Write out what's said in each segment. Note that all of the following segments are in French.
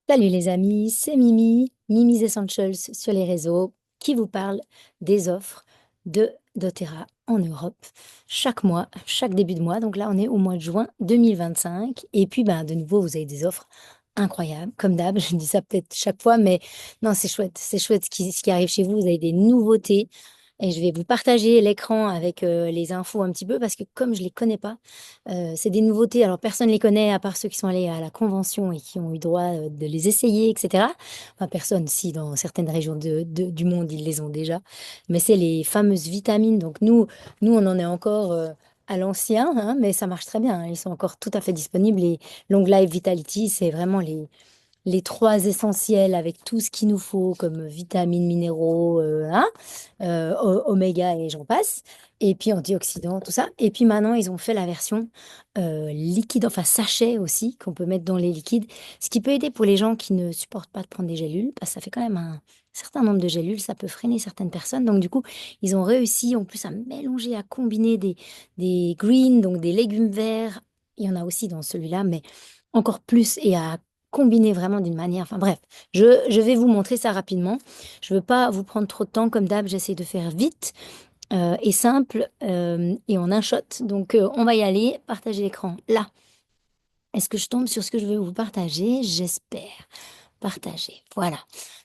Salut les amis, c'est Mimi, Mimi's Essentials sur les réseaux, qui vous parle des offres de doTERRA en Europe chaque mois, chaque début de mois. Donc là, on est au mois de juin 2025. Et puis, ben, de nouveau, vous avez des offres incroyables. Comme d'hab, je dis ça peut-être chaque fois, mais non, c'est chouette. C'est chouette ce qui arrive chez vous. Vous avez des nouveautés. Et je vais vous partager l'écran avec les infos un petit peu parce que comme je les connais pas, c'est des nouveautés. Alors personne ne les connaît à part ceux qui sont allés à la convention et qui ont eu droit de les essayer, etc. Enfin, personne, si dans certaines régions du monde ils les ont déjà. Mais c'est les fameuses vitamines. Donc nous on en est encore à l'ancien, hein, mais ça marche très bien, hein. Ils sont encore tout à fait disponibles. Les Long Life Vitality, c'est vraiment les trois essentiels avec tout ce qu'il nous faut comme vitamines, minéraux, hein, oméga et j'en passe. Et puis antioxydants, tout ça. Et puis maintenant, ils ont fait la version liquide, enfin sachet aussi, qu'on peut mettre dans les liquides. Ce qui peut aider pour les gens qui ne supportent pas de prendre des gélules, parce que ça fait quand même un certain nombre de gélules, ça peut freiner certaines personnes. Donc du coup, ils ont réussi en plus à mélanger, à combiner des greens, donc des légumes verts. Il y en a aussi dans celui-là, mais encore plus et à combiner vraiment d'une manière. Enfin bref, je vais vous montrer ça rapidement. Je veux pas vous prendre trop de temps. Comme d'hab, j'essaie de faire vite et simple et en un shot. Donc on va y aller. Partager l'écran. Là, est-ce que je tombe sur ce que je veux vous partager? J'espère. Partager. Voilà.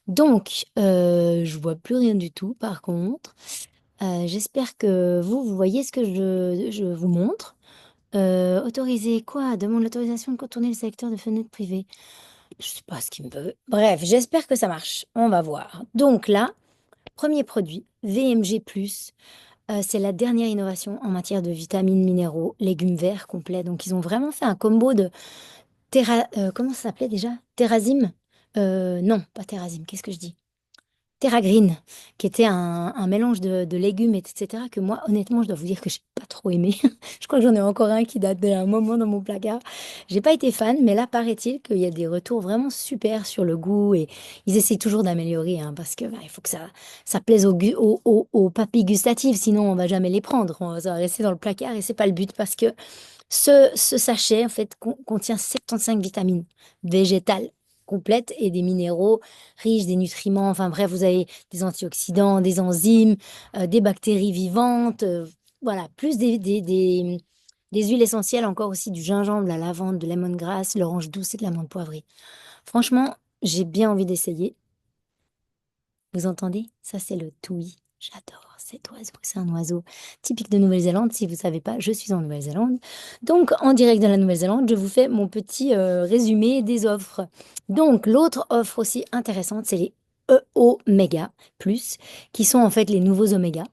Donc, je vois plus rien du tout par contre. J'espère que vous voyez ce que je vous montre. Autoriser quoi? Demande l'autorisation de contourner le secteur de fenêtre privée. Je sais pas ce qu'il me veut. Bref, j'espère que ça marche. On va voir. Donc là, premier produit, VMG+. C'est la dernière innovation en matière de vitamines, minéraux, légumes verts complets. Donc ils ont vraiment fait un combo de comment ça s'appelait déjà? Terrazine? Non, pas Terrazine. Qu'est-ce que je dis? Terra Green, qui était un mélange de légumes, etc., que moi, honnêtement, je dois vous dire que j'ai pas trop aimé. Je crois que j'en ai encore un qui date d'un moment dans mon placard. J'ai pas été fan, mais là, paraît-il qu'il y a des retours vraiment super sur le goût et ils essaient toujours d'améliorer, hein, parce que bah, il faut que ça plaise aux papilles gustatives, sinon on va jamais les prendre. Ça va rester dans le placard et c'est pas le but parce que ce sachet, en fait, contient 75 vitamines végétales complètes et des minéraux riches, des nutriments. Enfin bref, vous avez des antioxydants, des enzymes, des bactéries vivantes. Voilà, plus des huiles essentielles, encore aussi du gingembre, de la lavande, de lemongrass, l'orange douce et de l'amande poivrée. Franchement, j'ai bien envie d'essayer. Vous entendez? Ça, c'est le toui. J'adore cet oiseau. C'est un oiseau typique de Nouvelle-Zélande. Si vous ne savez pas, je suis en Nouvelle-Zélande. Donc, en direct de la Nouvelle-Zélande, je vous fais mon petit résumé des offres. Donc, l'autre offre aussi intéressante, c'est les EO-Méga Plus, qui sont en fait les nouveaux oméga.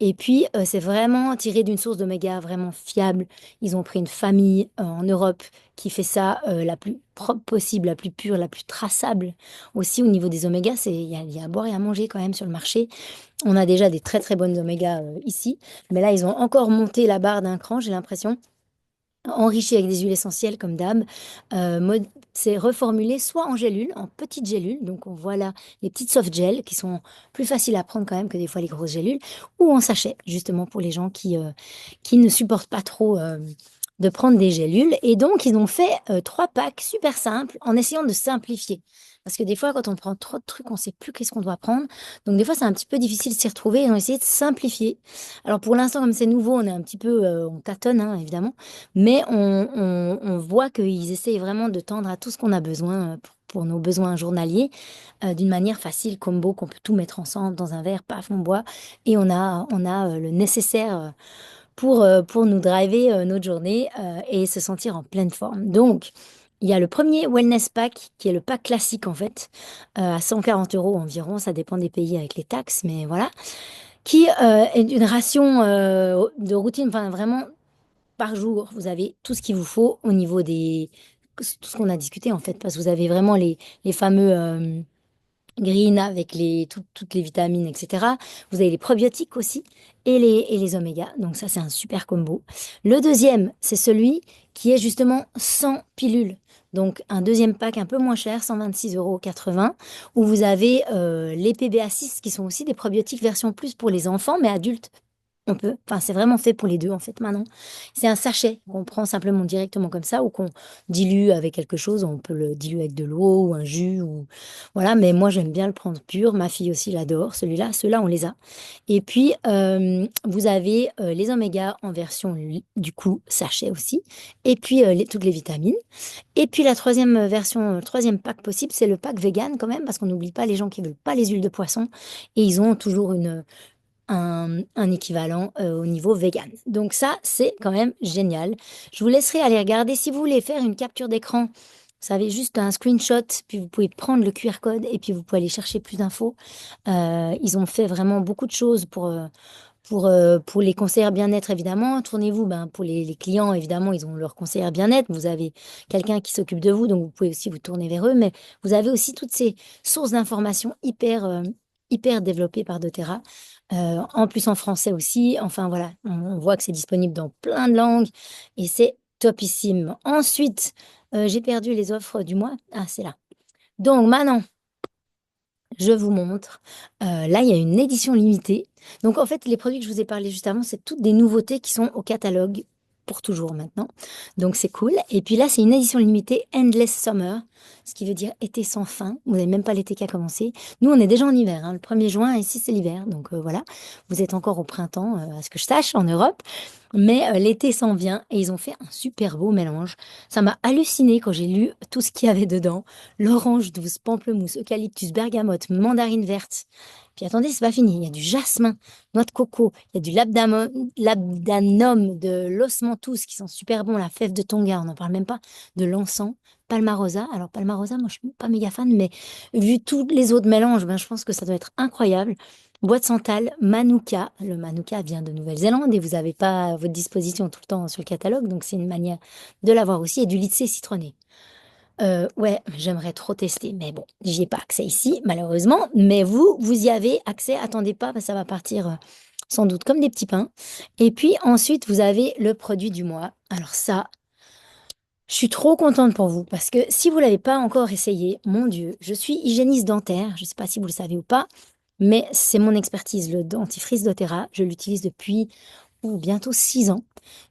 Et puis, c'est vraiment tiré d'une source d'oméga vraiment fiable. Ils ont pris une famille en Europe qui fait ça la plus propre possible, la plus pure, la plus traçable. Aussi, au niveau des omégas, il y a à boire et à manger quand même sur le marché. On a déjà des très très bonnes omégas ici. Mais là, ils ont encore monté la barre d'un cran, j'ai l'impression enrichi avec des huiles essentielles comme d'hab. C'est reformulé soit en gélule, en petites gélules, donc on voit là les petites soft gels qui sont plus faciles à prendre quand même que des fois les grosses gélules, ou en sachet, justement pour les gens qui ne supportent pas trop de prendre des gélules. Et donc ils ont fait trois packs super simples en essayant de simplifier. Parce que des fois, quand on prend trop de trucs, on ne sait plus qu'est-ce qu'on doit prendre. Donc des fois, c'est un petit peu difficile de s'y retrouver. Ils ont essayé de simplifier. Alors pour l'instant, comme c'est nouveau, on est un petit peu, on tâtonne, hein, évidemment. Mais on voit qu'ils essayent vraiment de tendre à tout ce qu'on a besoin pour nos besoins journaliers d'une manière facile, combo, qu'on peut tout mettre ensemble dans un verre, paf, on boit et on a le nécessaire pour nous driver notre journée et se sentir en pleine forme. Donc, il y a le premier Wellness Pack qui est le pack classique en fait, à 140 euros environ, ça dépend des pays avec les taxes, mais voilà, qui est une ration de routine, enfin vraiment par jour, vous avez tout ce qu'il vous faut au niveau tout ce qu'on a discuté en fait, parce que vous avez vraiment les fameux green avec toutes les vitamines, etc. Vous avez les probiotiques aussi et les oméga. Donc ça, c'est un super combo. Le deuxième, c'est celui qui est justement sans pilule. Donc un deuxième pack un peu moins cher, 126,80 €, où vous avez les PBA6 qui sont aussi des probiotiques version plus pour les enfants, mais adultes. On peut. Enfin, c'est vraiment fait pour les deux, en fait, maintenant. C'est un sachet qu'on prend simplement directement comme ça ou qu'on dilue avec quelque chose. On peut le diluer avec de l'eau ou un jus ou voilà. Mais moi, j'aime bien le prendre pur. Ma fille aussi l'adore. Celui-là, ceux-là, on les a. Et puis, vous avez les omégas en version, du coup, sachet aussi. Et puis, toutes les vitamines. Et puis, la troisième version, le troisième pack possible, c'est le pack vegan quand même, parce qu'on n'oublie pas les gens qui veulent pas les huiles de poisson. Et ils ont toujours un équivalent au niveau vegan. Donc ça, c'est quand même génial. Je vous laisserai aller regarder. Si vous voulez faire une capture d'écran, vous savez, juste un screenshot, puis vous pouvez prendre le QR code et puis vous pouvez aller chercher plus d'infos. Ils ont fait vraiment beaucoup de choses pour les conseillers bien-être, évidemment. Tournez-vous, ben, pour les clients, évidemment, ils ont leur conseillère bien-être. Vous avez quelqu'un qui s'occupe de vous, donc vous pouvez aussi vous tourner vers eux. Mais vous avez aussi toutes ces sources d'informations hyper développées par doTERRA. En plus en français aussi. Enfin voilà, on voit que c'est disponible dans plein de langues et c'est topissime. Ensuite, j'ai perdu les offres du mois. Ah, c'est là. Donc maintenant, je vous montre. Là, il y a une édition limitée. Donc, en fait, les produits que je vous ai parlé juste avant, c'est toutes des nouveautés qui sont au catalogue pour toujours maintenant. Donc, c'est cool. Et puis là, c'est une édition limitée Endless Summer, ce qui veut dire été sans fin. Vous n'avez même pas l'été qui a commencé. Nous, on est déjà en hiver, hein, le 1er juin, ici, c'est l'hiver. Donc, voilà, vous êtes encore au printemps, à ce que je sache, en Europe. Mais l'été s'en vient et ils ont fait un super beau mélange. Ça m'a halluciné quand j'ai lu tout ce qu'il y avait dedans. L'orange douce, pamplemousse, eucalyptus, bergamote, mandarine verte. Puis attendez, c'est pas fini. Il y a du jasmin, noix de coco, il y a du labdanum, de l'osmanthus qui sont super bons, la fève de tonga, on n'en parle même pas, de l'encens, palmarosa. Alors palmarosa, moi je suis pas méga fan, mais vu tous les autres mélanges, ben, je pense que ça doit être incroyable. Boîte Santal, Manuka. Le Manuka vient de Nouvelle-Zélande et vous n'avez pas à votre disposition tout le temps sur le catalogue, donc c'est une manière de l'avoir aussi. Et du lycée citronné. Ouais, j'aimerais trop tester, mais bon, j'y ai pas accès ici, malheureusement. Mais vous y avez accès. Attendez pas, parce que ça va partir sans doute comme des petits pains. Et puis ensuite, vous avez le produit du mois. Alors ça, je suis trop contente pour vous, parce que si vous l'avez pas encore essayé, mon Dieu, je suis hygiéniste dentaire. Je sais pas si vous le savez ou pas, mais c'est mon expertise, le dentifrice doTERRA. Je l'utilise depuis bientôt 6 ans.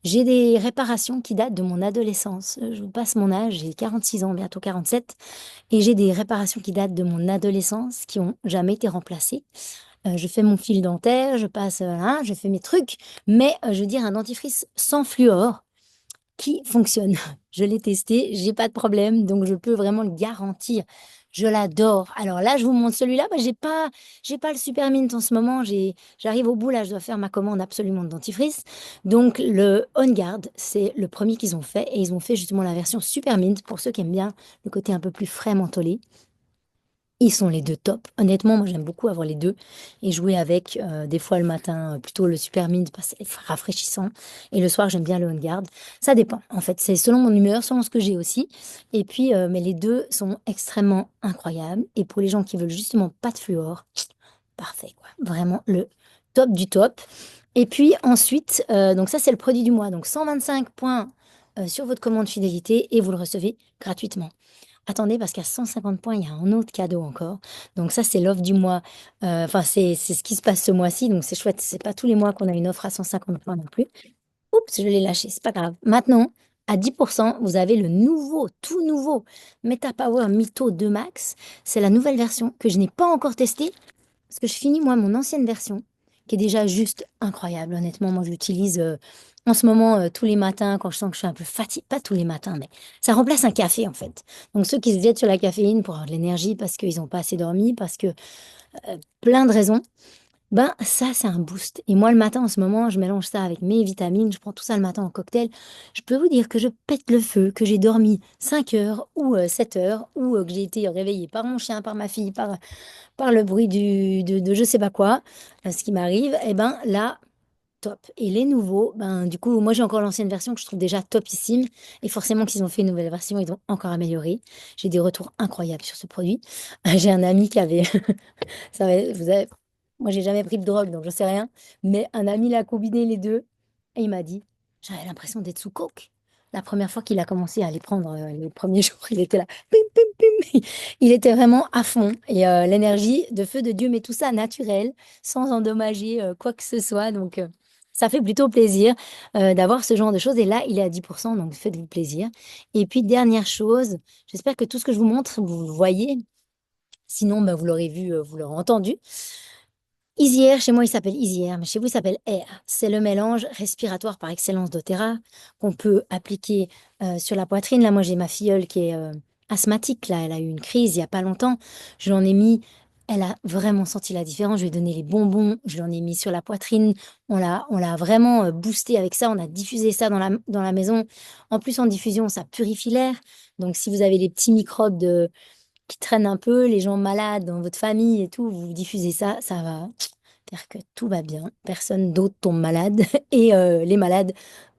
J'ai des réparations qui datent de mon adolescence. Je vous passe mon âge, j'ai 46 ans, bientôt 47. Et j'ai des réparations qui datent de mon adolescence qui ont jamais été remplacées. Je fais mon fil dentaire, je passe, hein, je fais mes trucs. Mais je veux dire, un dentifrice sans fluor qui fonctionne. Je l'ai testé, j'ai pas de problème, donc je peux vraiment le garantir. Je l'adore. Alors là, je vous montre celui-là. Bah, j'ai pas le Super Mint en ce moment. J'arrive au bout là, je dois faire ma commande absolument de dentifrice. Donc le On Guard, c'est le premier qu'ils ont fait et ils ont fait justement la version Super Mint pour ceux qui aiment bien le côté un peu plus frais mentholé. Ils sont les deux top. Honnêtement, moi j'aime beaucoup avoir les deux et jouer avec. Des fois le matin, plutôt le Super Mint parce que c'est rafraîchissant. Et le soir, j'aime bien le On Guard. Ça dépend. En fait, c'est selon mon humeur, selon ce que j'ai aussi. Et puis, mais les deux sont extrêmement incroyables. Et pour les gens qui veulent justement pas de fluor, parfait quoi. Vraiment le top du top. Et puis ensuite, donc ça c'est le produit du mois. Donc 125 points sur votre commande fidélité et vous le recevez gratuitement. Attendez, parce qu'à 150 points, il y a un autre cadeau encore. Donc ça, c'est l'offre du mois. Enfin, c'est ce qui se passe ce mois-ci. Donc c'est chouette. C'est pas tous les mois qu'on a une offre à 150 points non plus. Oups, je l'ai lâché. C'est pas grave. Maintenant, à 10%, vous avez le nouveau, tout nouveau MetaPower Mytho 2 Max. C'est la nouvelle version que je n'ai pas encore testée. Parce que je finis, moi, mon ancienne version, qui est déjà juste incroyable. Honnêtement, moi, je l'utilise en ce moment tous les matins quand je sens que je suis un peu fatiguée. Pas tous les matins, mais ça remplace un café, en fait. Donc, ceux qui se jettent sur la caféine pour avoir de l'énergie parce qu'ils n'ont pas assez dormi, parce que plein de raisons, ben, ça, c'est un boost. Et moi, le matin, en ce moment, je mélange ça avec mes vitamines. Je prends tout ça le matin en cocktail. Je peux vous dire que je pète le feu, que j'ai dormi 5 heures ou 7 heures, ou que j'ai été réveillée par mon chien, par ma fille, par le bruit de je sais pas quoi, ce qui m'arrive, et ben là, top. Et les nouveaux, ben du coup, moi j'ai encore l'ancienne version que je trouve déjà topissime. Et forcément qu'ils ont fait une nouvelle version, ils ont encore amélioré. J'ai des retours incroyables sur ce produit. J'ai un ami qui avait, vous avez, moi j'ai jamais pris de drogue, donc je sais rien, mais un ami l'a combiné les deux et il m'a dit, j'avais l'impression d'être sous coke. La première fois qu'il a commencé à les prendre, les premiers jours, il était là, pim, pim, pim. Il était vraiment à fond. Et l'énergie de feu de Dieu, mais tout ça naturel, sans endommager quoi que ce soit. Donc, ça fait plutôt plaisir, d'avoir ce genre de choses et là, il est à 10 donc faites-vous plaisir et puis dernière chose, j'espère que tout ce que je vous montre, vous le voyez, sinon, bah, vous l'aurez vu, vous l'aurez entendu. Easy Air, chez moi, il s'appelle Easy Air, mais chez vous, il s'appelle Air. C'est le mélange respiratoire par excellence d'Otera qu'on peut appliquer sur la poitrine. Là, moi, j'ai ma filleule qui est asthmatique. Là, elle a eu une crise il y a pas longtemps. Je l'en ai mis. Elle a vraiment senti la différence. Je lui ai donné les bonbons. Je l'en ai mis sur la poitrine. On l'a vraiment boosté avec ça. On a diffusé ça dans la maison. En plus, en diffusion, ça purifie l'air. Donc, si vous avez des petits microbes qui traînent un peu, les gens malades dans votre famille et tout, vous diffusez ça, ça va faire que tout va bien. Personne d'autre tombe malade et les malades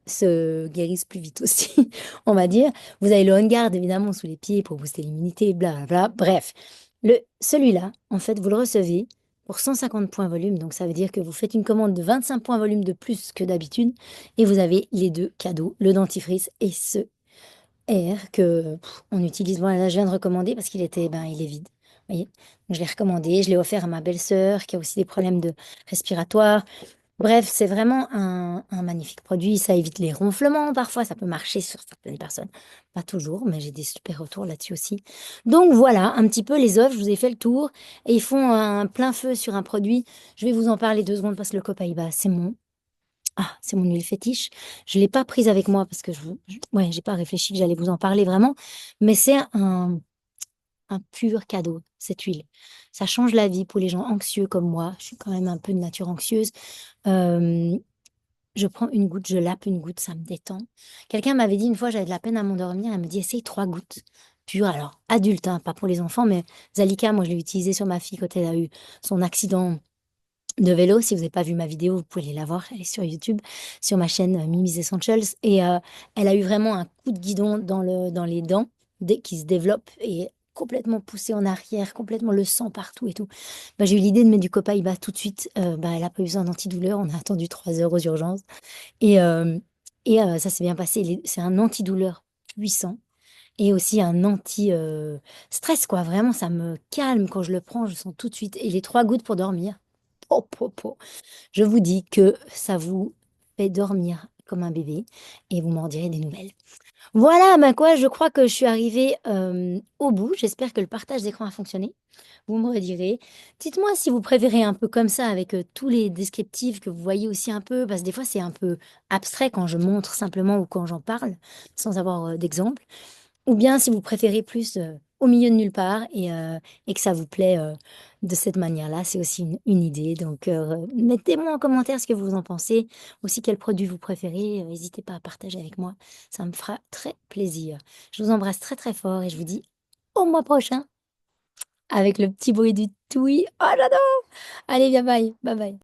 se guérissent plus vite aussi, on va dire. Vous avez le On Guard évidemment sous les pieds pour booster l'immunité, blablabla. Bref, celui-là, en fait, vous le recevez pour 150 points volume. Donc ça veut dire que vous faites une commande de 25 points volume de plus que d'habitude et vous avez les deux cadeaux, le dentifrice et ce Air que on utilise. Voilà, là, je viens de recommander parce qu'il était, ben, il est vide. Vous voyez? Donc, je l'ai recommandé, je l'ai offert à ma belle-sœur qui a aussi des problèmes de respiratoire. Bref, c'est vraiment un magnifique produit. Ça évite les ronflements parfois. Ça peut marcher sur certaines personnes. Pas toujours, mais j'ai des super retours là-dessus aussi. Donc voilà, un petit peu les offres. Je vous ai fait le tour et ils font un plein feu sur un produit. Je vais vous en parler 2 secondes parce que le copain, bah, c'est mon huile fétiche. Je l'ai pas prise avec moi parce que ouais, j'ai pas réfléchi que j'allais vous en parler vraiment, mais c'est un pur cadeau, cette huile. Ça change la vie pour les gens anxieux comme moi. Je suis quand même un peu de nature anxieuse. Euh, je prends une goutte, je lappe une goutte, ça me détend. Quelqu'un m'avait dit une fois, j'avais de la peine à m'endormir, elle me dit, essaye 3 gouttes. Pure, alors adulte, hein, pas pour les enfants, mais Zalika, moi je l'ai utilisée sur ma fille quand elle a eu son accident de vélo. Si vous n'avez pas vu ma vidéo, vous pouvez aller la voir. Elle est sur YouTube, sur ma chaîne Mimi's Essentials. Et elle a eu vraiment un coup de guidon dans les dents qui se développe et complètement poussé en arrière, complètement le sang partout et tout. Bah, j'ai eu l'idée de mettre du copaïba tout de suite. Bah, elle a pas eu besoin d'antidouleur. On a attendu 3 heures aux urgences. Et, ça s'est bien passé. C'est un antidouleur puissant. Et aussi un anti-stress, quoi. Vraiment, ça me calme quand je le prends. Je sens tout de suite. Et les 3 gouttes pour dormir. Oh, oh, oh. Je vous dis que ça vous fait dormir comme un bébé et vous m'en direz des nouvelles. Voilà, ma quoi, je crois que je suis arrivée au bout. J'espère que le partage d'écran a fonctionné. Vous me redirez. Dites-moi si vous préférez un peu comme ça, avec tous les descriptifs que vous voyez aussi un peu, parce que des fois c'est un peu abstrait quand je montre simplement ou quand j'en parle, sans avoir d'exemple. Ou bien si vous préférez plus au milieu de nulle part et que ça vous plaît de cette manière-là, c'est aussi une idée. Donc mettez-moi en commentaire ce que vous en pensez, aussi quel produit vous préférez. N'hésitez pas à partager avec moi, ça me fera très plaisir. Je vous embrasse très très fort et je vous dis au mois prochain avec le petit bruit du toui. Oh j'adore! Allez, bye bye, bye bye.